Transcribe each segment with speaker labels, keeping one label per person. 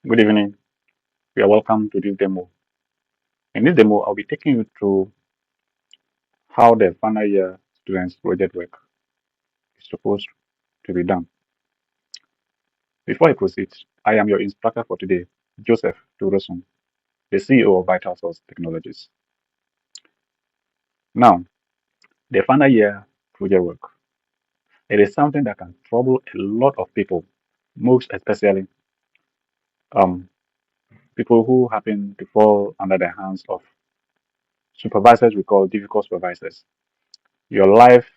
Speaker 1: Good evening. You are welcome to this demo. In this demo, I'll be taking you through how the final year students' project work is supposed to be done. Before I proceed, I am your instructor for today, Joseph Turosun, the CEO of Vital Source Technologies. Now, the final year project work. It is something that can trouble a lot of people, most especially um, people who happen to fall under the hands of supervisors we call difficult supervisors. Your life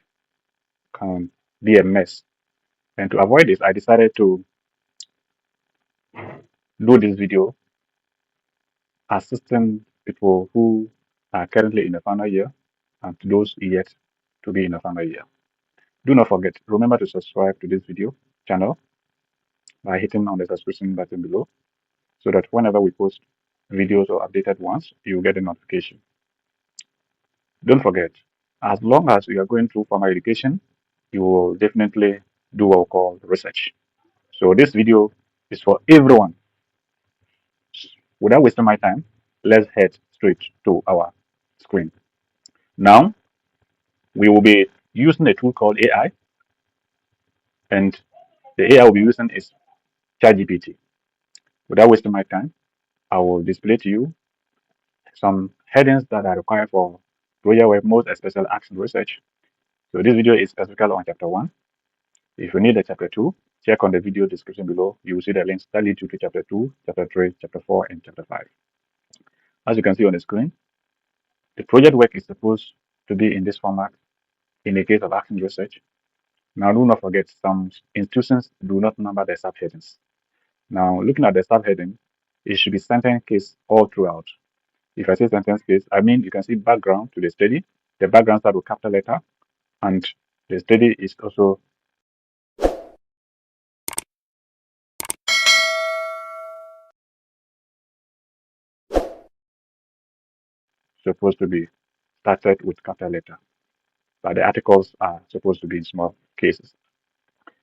Speaker 1: can be a mess. And to avoid this, I decided to do this video assisting people who are currently in the final year and those yet to be in the final year. Do not forget, remember to subscribe to this video channel by hitting on the subscription button below so that whenever we post videos or updated ones, you will get a notification. Don't forget, as long as you are going through formal education, you will definitely do what we call research. So this video is for everyone. Without wasting my time, let's head straight to our screen. Now, we will be using a tool called AI, and the AI we'll be using is ChatGPT. Without wasting my time, I will display to you some headings that are required for Project Web, most especially action research. So this video is specifically on chapter 1. If you need a chapter 2, check on the video description below. You will see the links that lead you to chapter 2, chapter 3, chapter 4, and chapter 5. As you can see on the screen, the project work is supposed to be in this format in the case of action research. Now, do not forget, some institutions do not number the subheadings. Now, looking at the subheading, it should be sentence case all throughout. If I say sentence case, I mean you can see background to the study. The background starts with capital letter, and the study is also supposed to be started with capital letter, but the articles are supposed to be in small cases.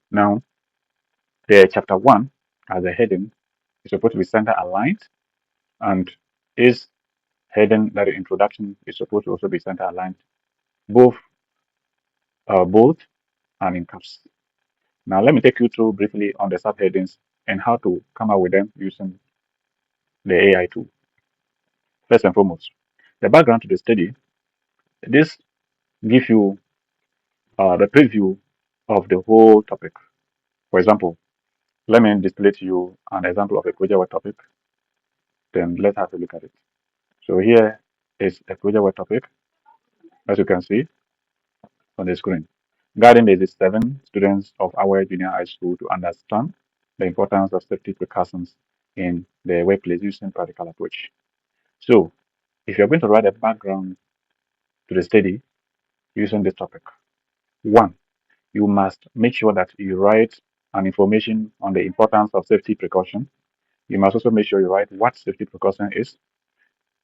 Speaker 1: Now, the chapter 1 as a heading is supposed to be center aligned, and is heading that the introduction is supposed to also be center aligned, both bold and in caps. Now, let me take you through briefly on the subheadings and how to come up with them using the AI tool. First and foremost, the background to the study. This gives you the preview of the whole topic. For example, let me display to you an example of a project work topic. Then let's have a look at it. So here is a project work topic, as you can see on the screen. Guiding the 7 students of our junior high school to understand the importance of safety precautions in the workplace using practical approach. So, if you're going to write a background to the study using this topic, one, you must make sure that you write an information on the importance of safety precaution. You must also make sure you write what safety precaution is,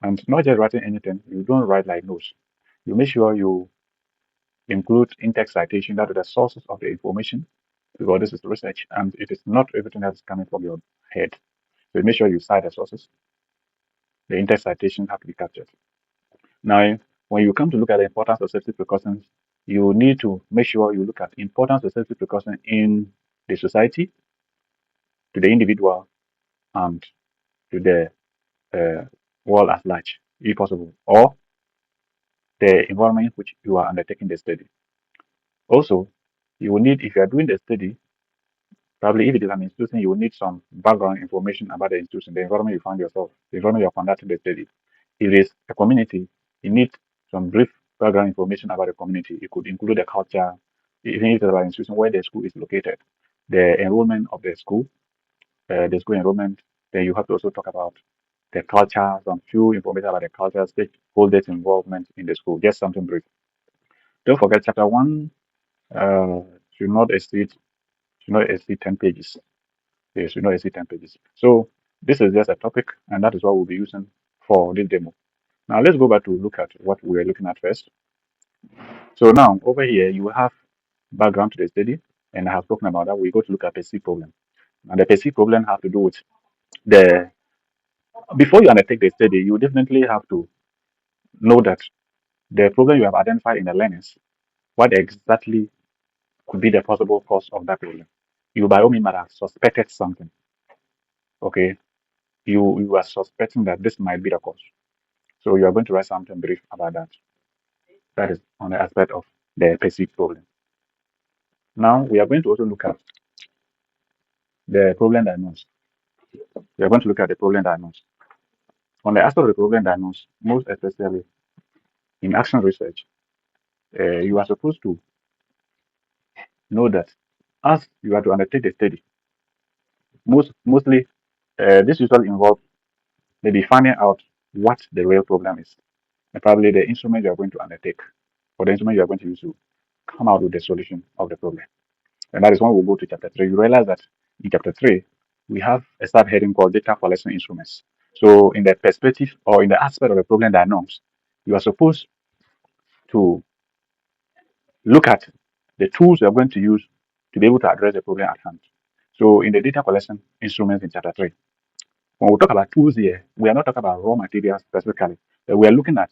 Speaker 1: and not just writing anything. You don't write like notes. You make sure you include in-text citation, that are the sources of the information, because this is research and it is not everything that's coming from your head. So make sure you cite the sources. The in-text citations have to be captured. Now, when you come to look at the importance of safety precautions, you need to make sure you look at importance of safety precautions in the society, to the individual, and to the world at large, if possible, or the environment in which you are undertaking the study. Also, you will need, if you are doing the study, probably if it is an institution, you will need some background information about the institution, the environment you find yourself, the environment you are conducting the study. If it is a community, you need some brief background information about the community. It could include the culture, even if it's about an institution where the school is located, the enrollment of the school enrollment. Then you have to also talk about the culture, some few information about the culture, stakeholders' involvement in the school, just something brief. Don't forget, chapter 1 uh, should not exceed 10 pages. Yes, should not exceed 10 pages. So this is just a topic, and that is what we'll be using for this demo. Now let's go back to look at what we were looking at first. So now over here you will have background to the study, and I have spoken about that. We go to look at perceived problem. And the perceived problem have to do with The Before you undertake the study, you definitely have to know that the problem you have identified in the learners, what exactly could be the possible cause of that problem. You by all means might have suspected something. Okay, you are suspecting that this might be the cause. So you are going to write something brief about that. That is on the aspect of the perceived problem. Now we are going to also look at the problem diagnosed. We are going to look at the problem diagnosed. On the aspect of the problem diagnosed, most especially in action research, you are supposed to know that as you are to undertake the study, mostly this usually involves maybe finding out what the real problem is, and probably the instrument you are going to undertake or the instrument you are going to use to come out with the solution of the problem. And that is when we go to chapter 3. You realize that in chapter 3, we have a subheading called data collection instruments. So, in the perspective or in the aspect of the problem diagnosis, you are supposed to look at the tools you are going to use to be able to address the problem at hand. So, in the data collection instruments in chapter 3, when we talk about tools here, we are not talking about raw materials specifically. But we are looking at,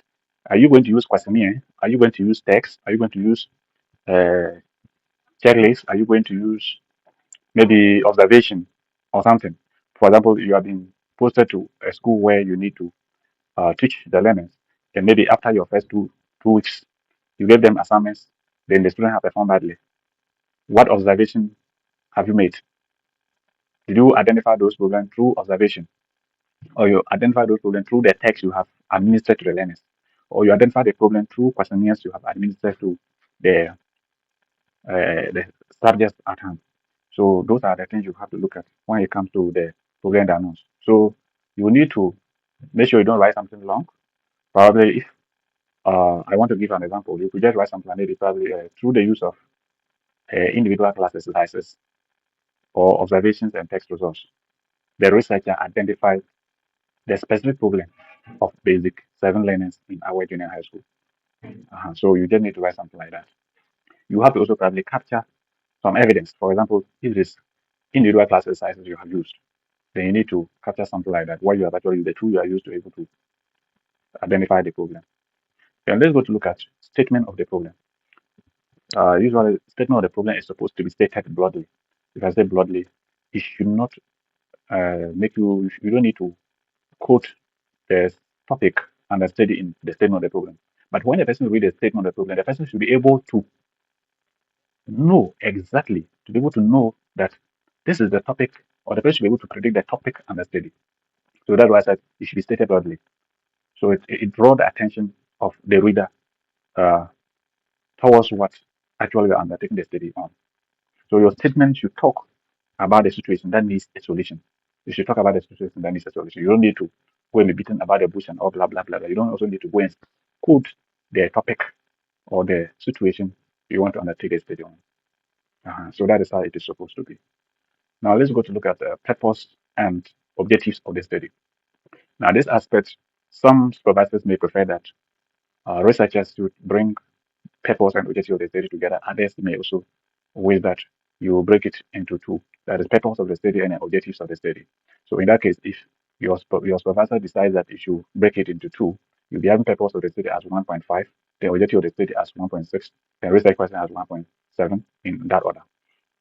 Speaker 1: are you going to use questionnaire? Are you going to use text? Are you going to use uh, checklist? Are you going to use maybe observation or something? For example, you have been posted to a school where you need to teach the learners, and maybe after your first 2 weeks, you give them assignments, then the student have performed badly. What observation have you made? Did you identify those problems through observation? Or you identify those problems through the text you have administered to the learners? Or you identify the problem through questionnaires you have administered to the, the subjects at hand? So those are the things you have to look at when it comes to the problem diagnosis. So you need to make sure you don't write something long. Probably if I want to give an example, you could just write something maybe probably through the use of individual class exercises or observations and text results. The researcher identified the specific problem of basic 7 learners in our junior high school. So you just need to write something like that. You have to also probably capture some evidence. For example, if it is individual class exercises you have used, then you need to capture something like that. What you have actually used, the tool you are used to able to identify the problem. Then let's go to look at statement of the problem. Usually, statement of the problem is supposed to be stated broadly. If I say broadly, it should not make you don't need to quote the topic and the study in the statement of the problem. But when the person reads the statement of the problem, the person should be able to know exactly, to be able to know that this is the topic, or the person should be able to predict the topic and the study. So that's why I said it should be stated broadly. So it draws the attention of the reader uh, towards what actually you're undertaking the study on. So your statement should talk about the situation that needs a solution. You should talk about the situation that needs a solution. You don't need to go and be beaten about the bush and all blah blah blah. You don't also need to go and quote the topic or the situation you want to undertake a study on. So that is how it is supposed to be. Now let's go to look at the purpose and objectives of the study. Now this aspect, some supervisors may prefer that researchers should bring purpose and objective of the study together. Others may also wish that you break it into two. That is purpose of the study and the objectives of the study. So in that case, if your supervisor decides that you should break it into two, you'll be having purpose of the study as 1.5, the objective of the study as 1.6, and research question as 1.7 in that order.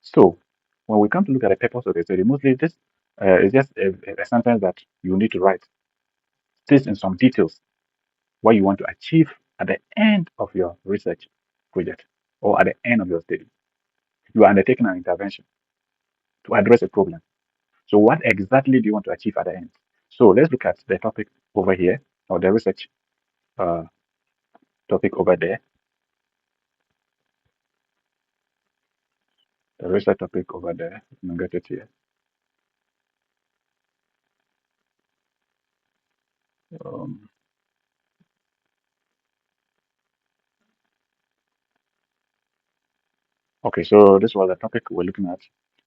Speaker 1: So when we come to look at the purpose of the study, mostly this is just a sentence that you need to write. This in some details what you want to achieve at the end of your research project or at the end of your study. You are undertaking an intervention to address a problem. So, what exactly do you want to achieve at the end? So, let's look at the topic over here or the research uh, topic over there. The research topic over there. Let me get it here. Um, okay, so this was the topic we're looking at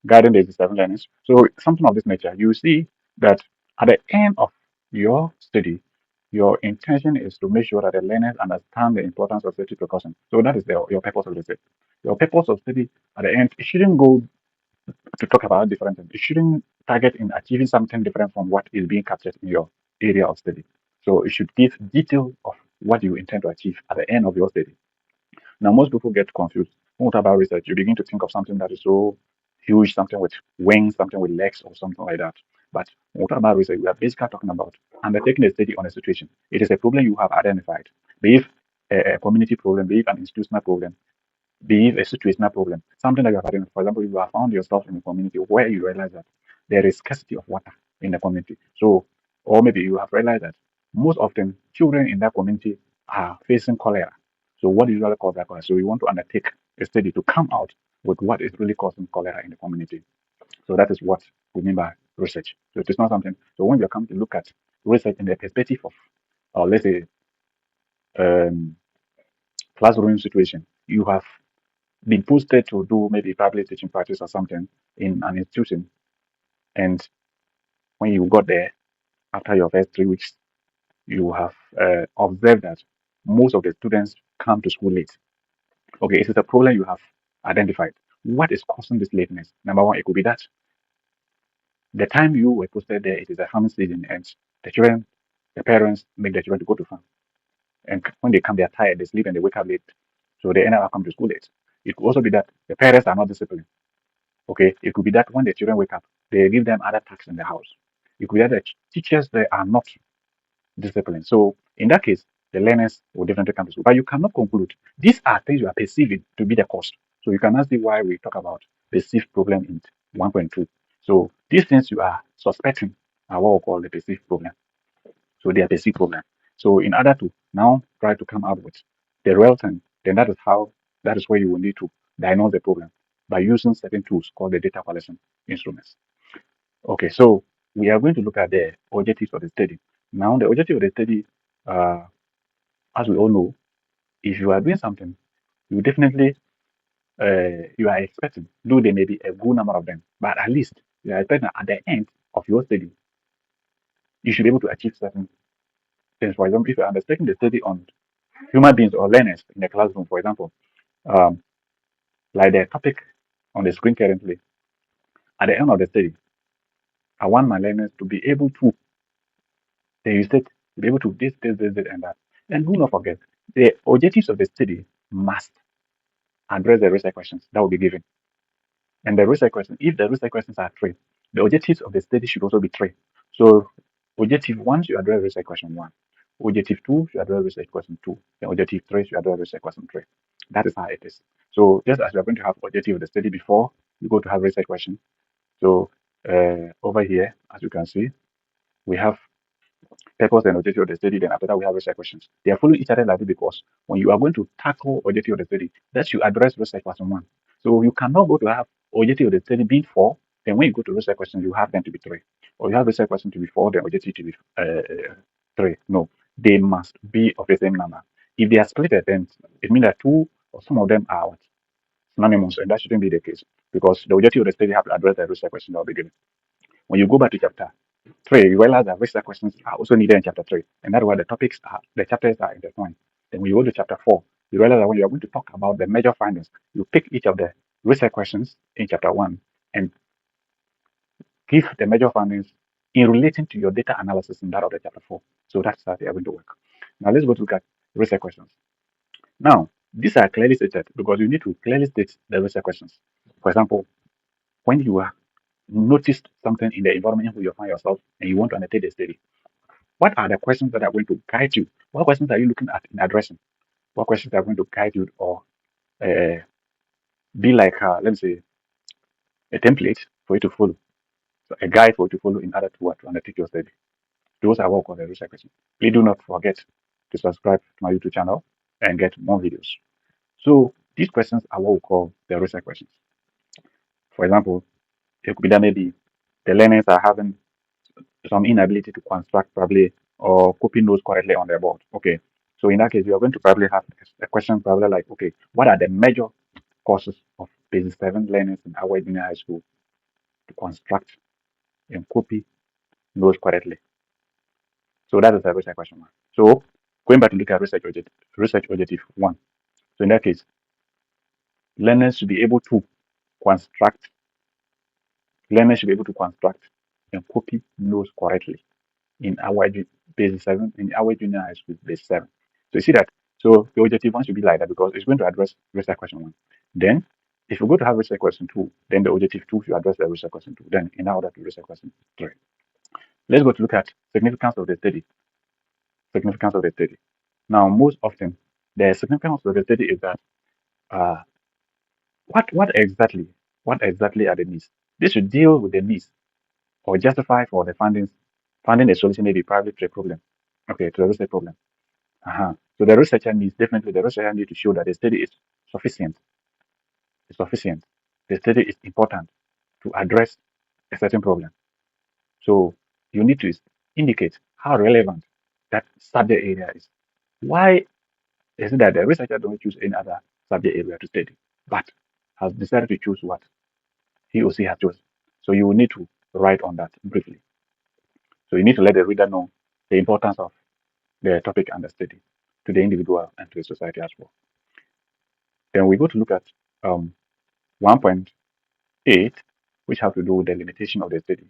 Speaker 1: guiding the 7 learners. So, something of this nature, you see that at the end of your study, your intention is to make sure that the learners understand the importance of safety precautions. So that is your purpose of the study. Your purpose of study at the end, it shouldn't go to talk about different things. It shouldn't target in achieving something different from what is being captured in your area of study. So it should give detail of what you intend to achieve at the end of your study. Now, most people get confused. When we talk about research, you begin to think of something that is so huge, something with wings, something with legs, or something like that. But when we talk about research, we are basically talking about undertaking a study on a situation. It is a problem you have identified, be it a community problem, be it an institutional problem, be it a situational problem, something that you have identified. For example, you have found yourself in a community where you realize that there is scarcity of water in the community. So, or maybe you have realized that most often children in that community are facing cholera. So, what do you usually cause that cholera? So, you want to undertake a study to come out with what is really causing cholera in the community. So, that is what we mean by research. So, it is not something. So, when you come to look at research in the perspective of, let's say, um, classroom situation, you have been posted to do maybe public teaching practice or something in an institution. And when you got there, after your first 3 weeks, you have observed that most of the students come to school late. Okay, it is a problem you have identified. What is causing this lateness? Number one, it could be that the time you were posted there, it is a farming season, and the children, the parents make the children to go to farm. And when they come, they are tired, they sleep, and they wake up late. So they end up coming to school late. It could also be that the parents are not disciplined. Okay, it could be that when the children wake up, they give them other tasks in the house. It could be that the teachers they are not disciplined. So in that case, the learners will definitely come to school. But you cannot conclude. These are things you are perceiving to be the cause. So you cannot see why we talk about perceived problem in 1.2. So these things you are suspecting are what we call the perceived problem. So they are perceived problem. So in order to now try to come up with the real thing, then that is where you will need to diagnose the problem by using certain tools called the data collection instruments. Okay, so we are going to look at the objectives of the study. Now, the objective of the study, uh, as we all know, if you are doing something, you definitely you are expecting, though there may be a good number of them, but at least you are expecting at the end of your study, you should be able to achieve certain things. For example, if you are undertaking the study on human beings or learners in the classroom, for example, um, like the topic on the screen currently, at the end of the study, I want my learners to be able to, they use it, to be able to this, and that. And do not forget, the objectives of the study must address the research questions that will be given. And the research questions, if the research questions are three, the objectives of the study should also be three. So objective one should address research question one. Objective two should address research question two. And objective three should address research question three. That is how it is. So just as we are going to have objective of the study before you go to have research question. So over here, as you can see, we have purpose and objective of the study. Then after that, we have research questions. They are following each other like this because when you are going to tackle objective of the study, that should address research question one. So you cannot go to have objective of the study being four. Then when you go to research questions, you have them to be three, or you have research question to be four, then objective to be three. No, they must be of the same number. If they are split, then it means that two or some of them are what? Synonymous, and that shouldn't be the case because the objective of the study have to address the research question that will be given. When you go back to chapter 3, you realize that research questions are also needed in chapter 3. And that's why the chapters are intertwined. Then when you go to chapter 4, you realize that when you are going to talk about the major findings, you pick each of the research questions in chapter 1 and give the major findings in relating to your data analysis in that of the chapter 4. So that's how they are going to work. Now let's go to look at research questions. Now, these are clearly stated because you need to clearly state the research questions. For example, when you are noticed something in the environment in which you find yourself and you want to undertake the study, what are the questions that are going to guide you? What questions are you looking at in addressing? What questions are going to guide you or uh, be like, let's say, a template for you to follow, so a guide for you to follow in order to undertake your study? Those are what we call the research questions. Please do not forget to subscribe to my YouTube channel and get more videos. So these questions are what we call the research questions. For example, it could be that maybe the learners are having some inability to construct probably or copy notes correctly on their board. Okay. So in that case, you are going to probably have a question probably like, okay, what are the major causes of basic 7 learners in our junior high school to construct and copy notes correctly? So that is the research question one. So going back to look at research objective one. So in that case, learners should be able to construct, learners should be able to construct and copy notes correctly in our basic 7, in our junior high school base 7. So you see that. So the objective one should be like that because it's going to address research question 1. Then if you go to have research question 2, then the objective 2 should address the research question 2. Then in order to research question 3. Let's go to look at significance of the study. Significance of the study. Now, most often, the significance of the study is that uh, what exactly are the needs? This should deal with the needs or justify for the finding a solution maybe probably to a problem. Okay, to the research problem. So the researcher needs definitely the researcher needs to show that the study is sufficient. Is sufficient. The study is important to address a certain problem. So you need to indicate how relevant that subject area is. Why is it that the researcher don't choose any other subject area to study, but has decided to choose what he or she has chosen? So you will need to write on that briefly. So you need to let the reader know the importance of the topic under study to the individual and to the society as well. Then we go to look at 1.8, which have to do with the limitation of the study.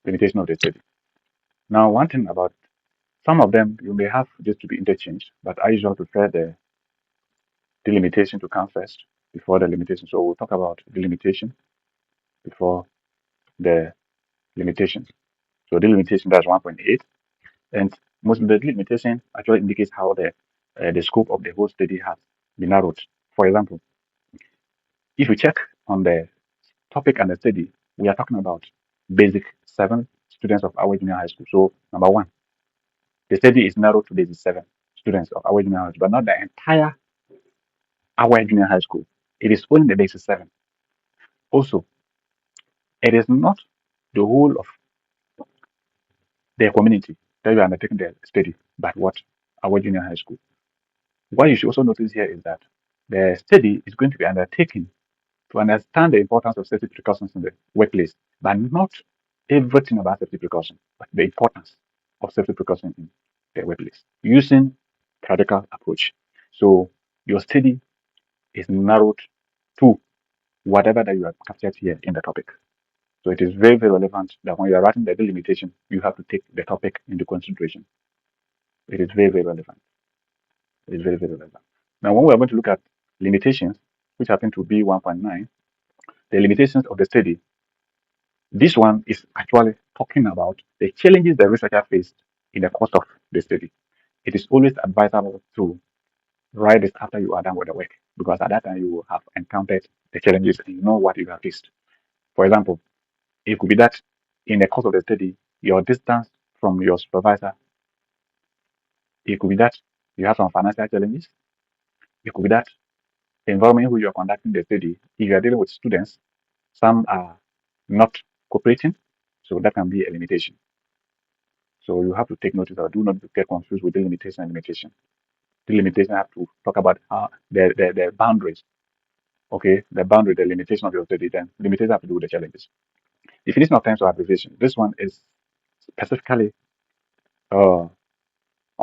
Speaker 1: Limitation of the study. Now, one thing about some of them, you may have just to be interchanged, but I usually prefer the delimitation to come first before the limitation. So we'll talk about delimitation before the limitation. So delimitation, that's 1.8. And most of the delimitation actually indicates how the scope of the whole study has been narrowed. For example, if you check on the topic and the study, we are talking about basic 7 students of our junior high school. So number 1, the study is narrowed to basic 7 students of our junior high school, but not the entire our junior high school. It is only the basic 7. Also, it is not the whole of the community that you are undertaking the study, but what our junior high school. What you should also notice here is that the study is going to be undertaken to understand the importance of safety precautions in the workplace, but not everything about safety precaution, but the importance of safety precaution in the workplace using practical approach. So your study is narrowed to whatever that you have captured here in the topic. So it is very, very relevant that when you are writing the delimitation, you have to take the topic into consideration. It is very, very relevant. It is very, very relevant. Now, when we are going to look at limitations, which happen to be 1.9, the limitations of the study, this one is actually talking about the challenges the researcher faced in the course of the study. It is always advisable to write this after you are done with the work, because at that time you will have encountered the challenges and you know what you have faced. For example, it could be that in the course of the study, your distance from your supervisor, it could be that you have some financial challenges, it could be that the environment where you are conducting the study, if you are dealing with students, some are not cooperating, so that can be a limitation. So you have to take notice of, do not get confused with delimitation and limitation. Delimitation have to talk about how the boundaries, okay, the boundary, the limitation of your study, then limitation have to do with the challenges. Definition of terms of abbreviation. This one is specifically or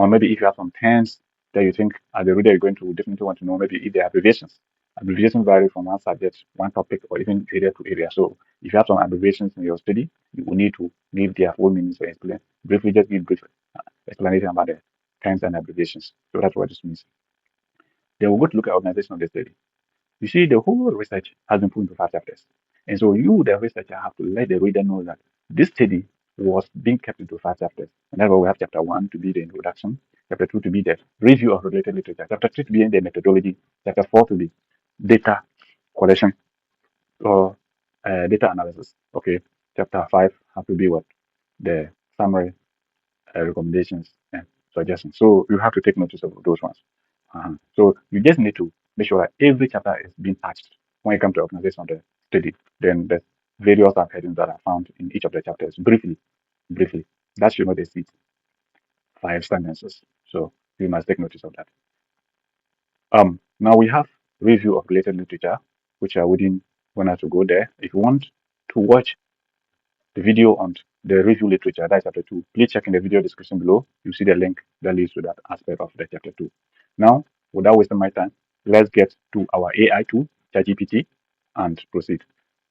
Speaker 1: maybe if you have some terms that you think as a reader you're going to definitely want to know, maybe if they are abbreviations. Abbreviations vary from one subject, one topic, or even area to area. So if you have some abbreviations in your study, you will need to give their full meanings or explain briefly, just give brief explanation about the terms and abbreviations. So that's what this means. Then we'll go to look at organization of the study. You see, the whole research has been put into 5 chapters. And so you, the researcher, have to let the reader know that this study was being kept into 5 chapters. And that's why we have chapter 1 to be the introduction, chapter 2 to be the review of related literature, chapter 3 to be in the methodology, chapter 4 to be data collection or data analysis. Okay, chapter 5 have to be what? The summary, recommendations, and suggestions. So you have to take notice of those ones. So you just need to make sure that every chapter is being touched when it comes to organization of the study. Then the various subheadings that are found in each of the chapters, briefly. That should not exceed 5 sentences. So you must take notice of that. Now we have review of related literature, which I wouldn't want us to go there. If you want to watch the video on the review literature, that's chapter 2. Please check in the video description below. You see the link that leads to that aspect of the chapter 2. Now, without wasting my time, let's get to our AI tool, ChatGPT, and proceed.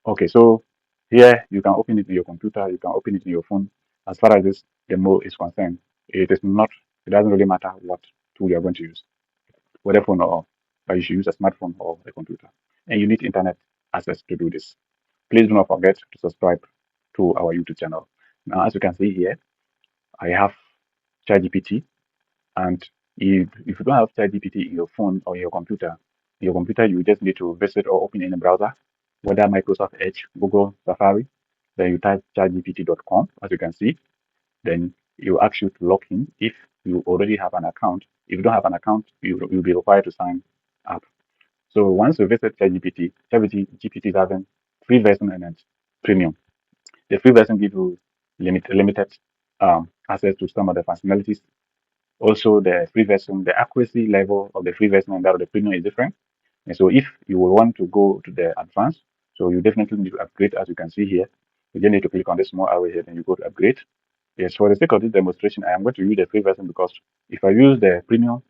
Speaker 1: Okay, so Here, you can open it in your computer, you can open it in your phone. As far as this demo is concerned, it is not, it doesn't really matter what tool you're going to use, whether phone or, but you should use a smartphone or a computer. And you need internet access to do this. Please do not forget to subscribe to our YouTube channel. Now, as you can see here, I have ChatGPT, and if you don't have ChatGPT in your phone or your computer, you just need to visit or open any browser, whether Microsoft Edge, Google, Safari. Then you type chatgpt.com, as you can see. Then it will ask you to log in if you already have an account. If you don't have an account, you'll be required to sign up. So once you visit ChatGPT is having free version and then premium. The free version gives you limited access to some of the functionalities. Also, the free version, the accuracy level of the free version and that of the premium is different. And so if you will want to go to the advanced, so you definitely need to upgrade, as you can see here. You just need to click on this small arrow here, then you go to upgrade. Yes, for the sake of this demonstration, I am going to use the free version because if I use the premium,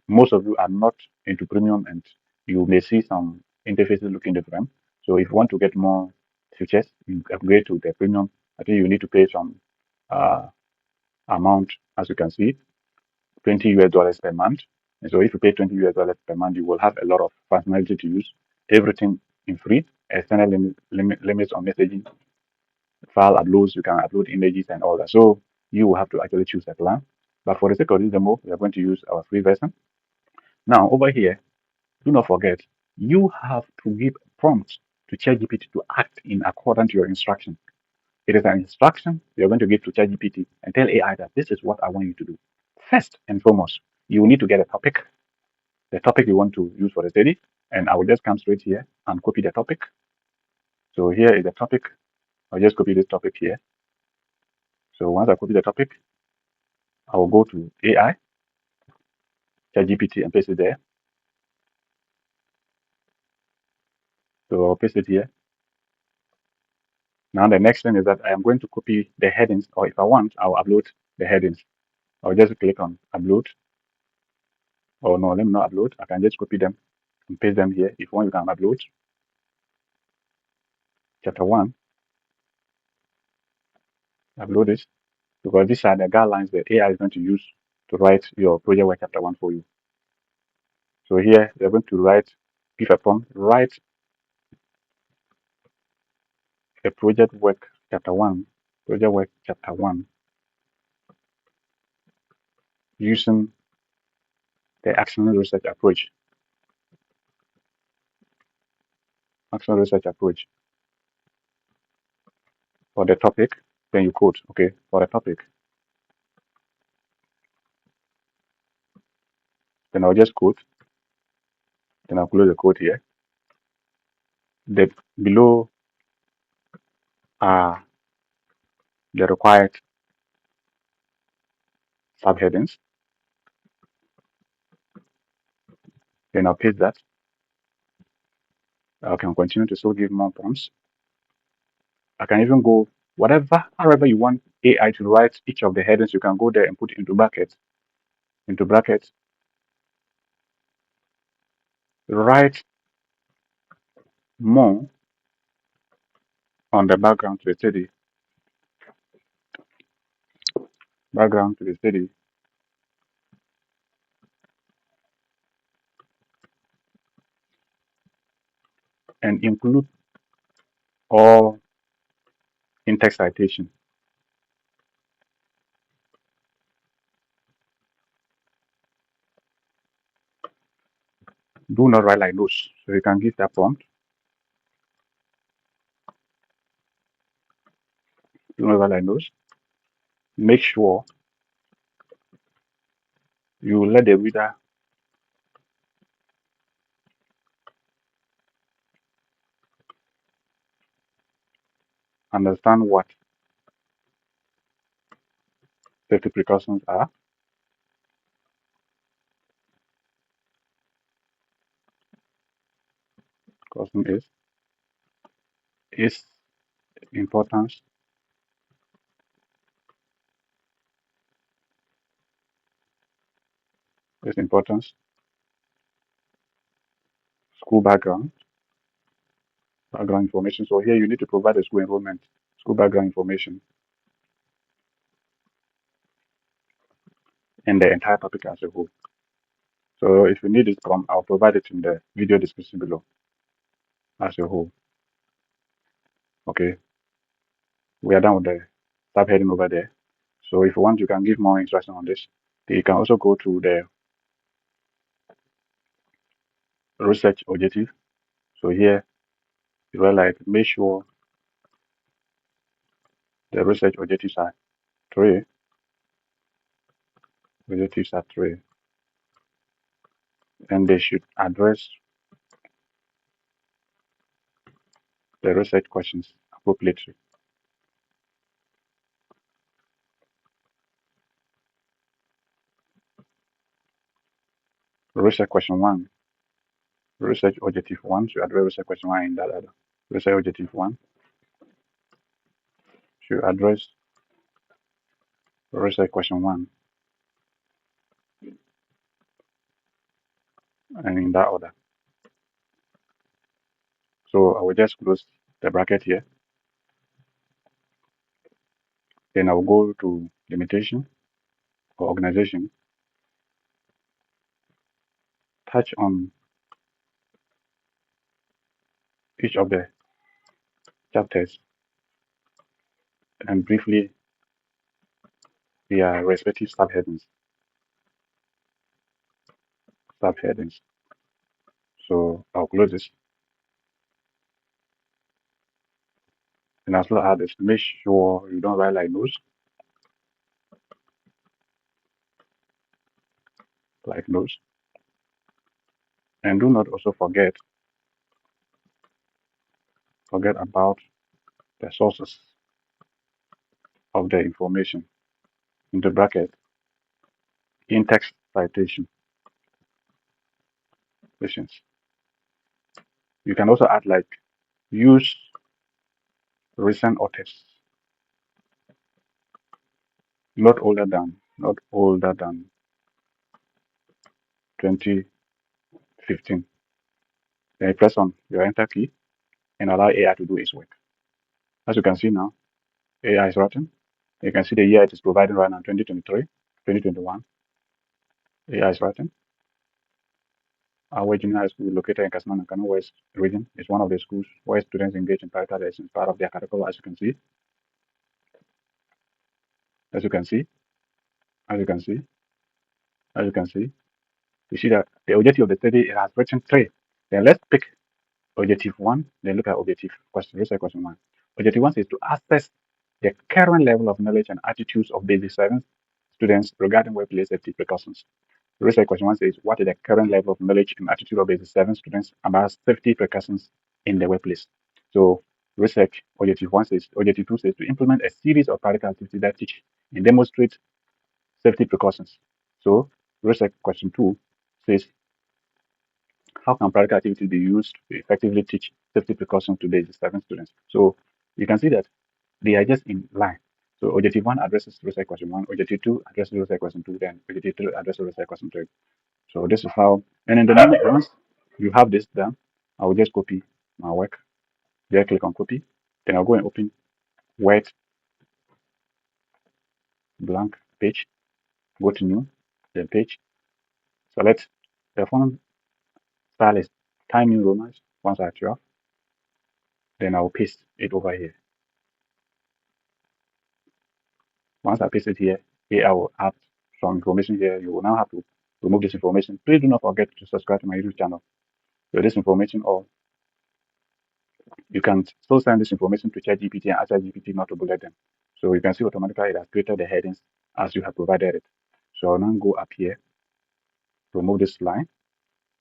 Speaker 1: most of you are not into premium and you may see some interfaces looking different. So if you want to get more features, you upgrade to the premium. I think you need to pay some uh, amount, as you can see, $20 per month. And so if you pay $20 per month, you will have a lot of functionality to use. Everything in free, external limits on messaging, file uploads, you can upload images and all that. So you will have to actually choose a plan. But for the sake of this demo, we are going to use our free version. Now over here, do not forget, you have to give prompts to ChatGPT to act in accordance to your instruction. It is an instruction you're going to give to ChatGPT and tell AI that this is what I want you to do. First and foremost, you will need to get a topic, the topic you want to use for the study, and I will just come straight here and copy the topic. So here is the topic. I'll just copy this topic here. So once I copy the topic, I will go to AI, ChatGPT, and paste it there. So I'll paste it here. Now the next thing is that I am going to copy the headings, or if I want, I'll upload the headings. I'll just click on upload. Oh no, let me not upload. I can just copy them and paste them here. If you want, you can upload. Chapter 1, upload it. Because these are the guidelines that AI is going to use to write your project work chapter 1 for you. So here, they're going to give a prompt, write a project work chapter 1, using the actionable research approach. Actionable research approach for the topic, then you quote, okay, for the topic. Then I'll just quote, then I'll close the quote here. The below are the required subheadings. Then I'll paste that. I can continue to still give more prompts. I can even go however you want AI to write each of the headings, you can go there and put it into brackets. Into brackets, write more on the background to the study. Background to the study. And include all in-text citation. Do not write like those. So you can give that prompt. Do not write like those. Make sure you let the reader understand what safety precautions are. Precaution is importance, is importance, school background, Background information. So here you need to provide the school enrollment, school background information, and the entire topic as a whole. So if you need it from, I'll provide it in the video description below as a whole. Okay, we are done with the subheading over there. So if you want, you can give more instruction on this. You can also go to the research objective. So here you will like make sure the research objectives are three. Objectives are three, and they should address the research questions appropriately. Research question one, research objective one should address research question one in that order. Research objective one should address research question one and in that order. So I will just close the bracket here. Then I will go to limitation or organization, touch on each of the chapters and briefly their respective subheadings. So I'll close this. And as well add this, make sure you don't write like nose. And do not also forget about the sources of the information into bracket in-text citation. You can also add like use recent authors, not older than 2015. Then you press on your enter key and allow AI to do its work. As you can see now, AI is writing. You can see the year it is providing right now, 2023, 2021. AI is writing. Our junior high school located in Kasman and West region is one of the schools where students engage in private lessons part of their curriculum, as you can see. As you can see, you see that the objective of the study it has written three. Then let's pick objective one, then look at objective question, research question one. Objective one is to assess the current level of knowledge and attitudes of basic science students regarding workplace safety precautions. Research question one says, what is the current level of knowledge and attitude of basic science students about safety precautions in the workplace? So research objective one says, objective two says to implement a series of practical activities that teach and demonstrate safety precautions. So research question two says, how can practical activities be used to effectively teach safety precautions to basic science students? So you can see that they are just in line. So objective one addresses research question one, objective two addresses research question two, then objective three addresses research question three. So this is how, and in the moment once you have this done, I will just copy my work. There, click on copy. Then I'll go and open Word blank page. Go to new, then page. Select the font style is Time New Romans 1/12. Then I'll paste it over here. Once I paste it here, I will add some information here. You will now have to remove this information. Please do not forget to subscribe to my YouTube channel. So this information, or you can still send this information to ChatGPT and ask ChatGPT not to bullet them. So you can see automatically it has created the headings as you have provided it. So I'll now go up here, remove this line,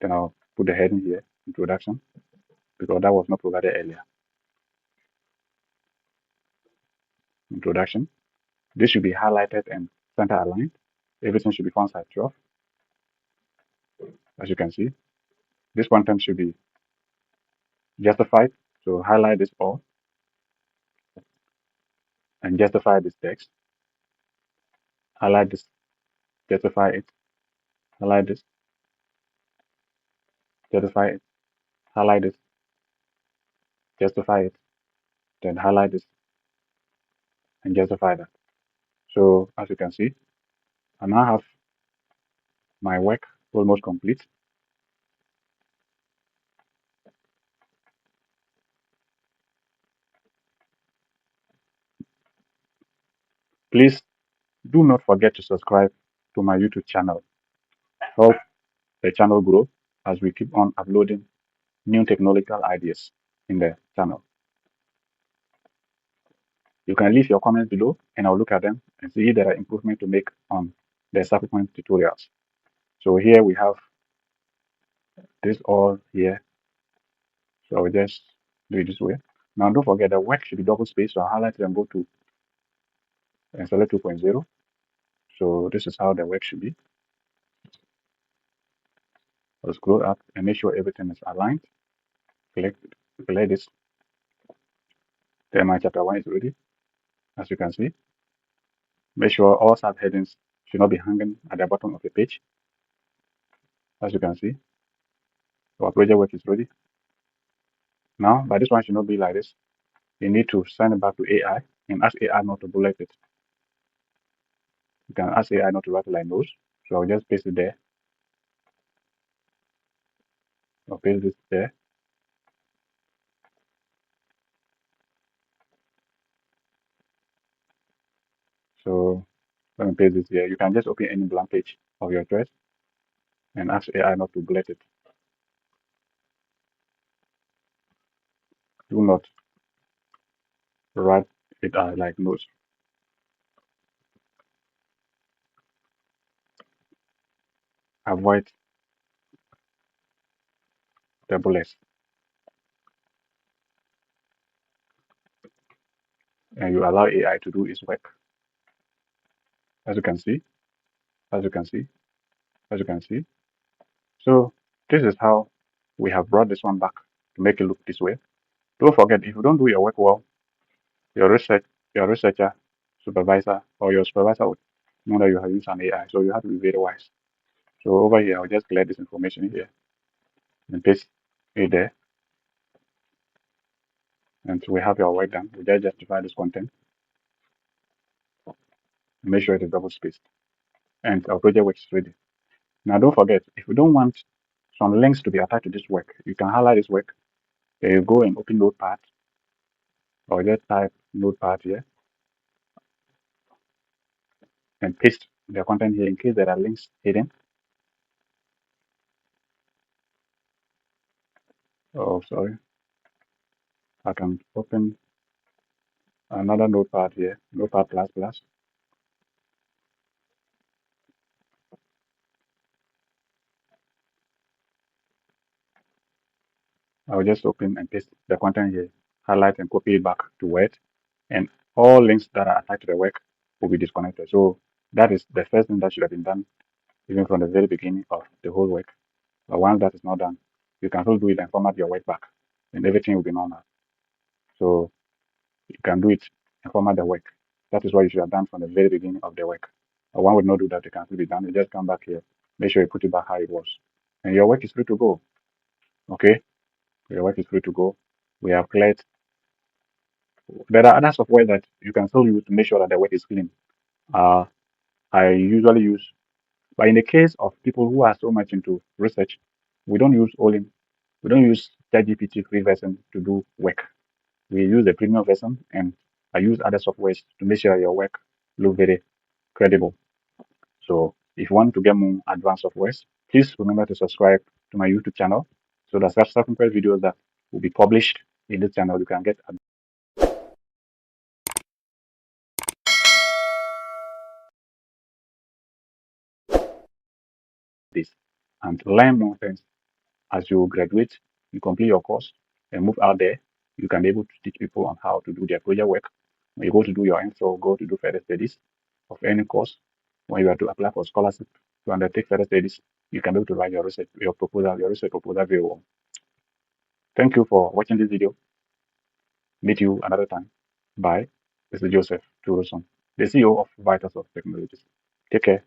Speaker 1: then I'll put the heading here, introduction, because that was not provided earlier. Introduction. This should be highlighted and center aligned. Everything should be font size 12. As you can see, this content should be justified. So highlight this all and justify this text. Highlight this, justify it, highlight this, justify it, highlight this, justify it, then highlight this and justify that. So as you can see, I now have my work almost complete. Please do not forget to subscribe to my YouTube channel. Help the channel grow as we keep on uploading new technological ideas in the channel. You can leave your comments below and I'll look at them and see if there are improvements to make on the subsequent tutorials. So here we have this all here. So I'll just do it this way. Now don't forget the work should be double spaced. So I'll highlight it and go to and select 2.0. So this is how the work should be. I'll scroll up and make sure everything is aligned. Select this. Then my chapter 1 is ready. As you can see, make sure all subheadings should not be hanging at the bottom of the page. As you can see, our project work is ready. Now, but this one should not be like this. You need to send it back to AI and ask AI not to bullet it. You can ask AI not to write like those. So I'll just paste it there. I'll paste this there. So let me paste this here. You can just open any blank page of your choice and ask AI not to bullet it. Do not write it like notes. Avoid the bullets. And you allow AI to do its work. As you can see, as you can see, as you can see. So this is how we have brought this one back to make it look this way. Don't forget, if you don't do your work well, your researcher, supervisor, or your supervisor would know that you have used an AI. So you have to be very wise. So over here, I'll just collect this information here and paste it there. And so we have your work done. We just justify this content and make sure it is double spaced. And our project work is ready. Now don't forget, if you don't want some links to be attached to this work, you can highlight this work. Then you go and open Notepad, or just type Notepad here and paste the content here in case there are links hidden. Oh, sorry. I can open another Notepad here, Notepad++. I'll just open and paste the content here, highlight and copy it back to Word, and all links that are attached to the work will be disconnected. So that is the first thing that should have been done even from the very beginning of the whole work. But once that is not done, you can still do it and format your work back, and everything will be normal. So you can do it and format the work. That is what you should have done from the very beginning of the work. But one would not do that. It can still be done. You just come back here, make sure you put it back how it was, and your work is free to go. Okay, your work is free to go. We have cleared. There are other software that you can still use to make sure that the work is clean. I usually use, but in the case of people who are so much into research, we don't use ChatGPT free version to do work. We use the premium version, and I use other softwares to make sure your work look very credible. So if you want to get more advanced softwares, please remember to subscribe to my YouTube channel so that subsequent videos that will be published in this channel, you can get this and learn more things. As you graduate, you complete your course and move out there, you can be able to teach people on how to do their project work. When you go to do your MPhil, go to do further studies of any course, when you are to apply for scholarship to undertake further studies, you can be able to write your research proposal very well. Thank you for watching this video. Meet you another time. Bye. This is Joseph Turuson, the CEO of Vital Soft Technologies. Take care.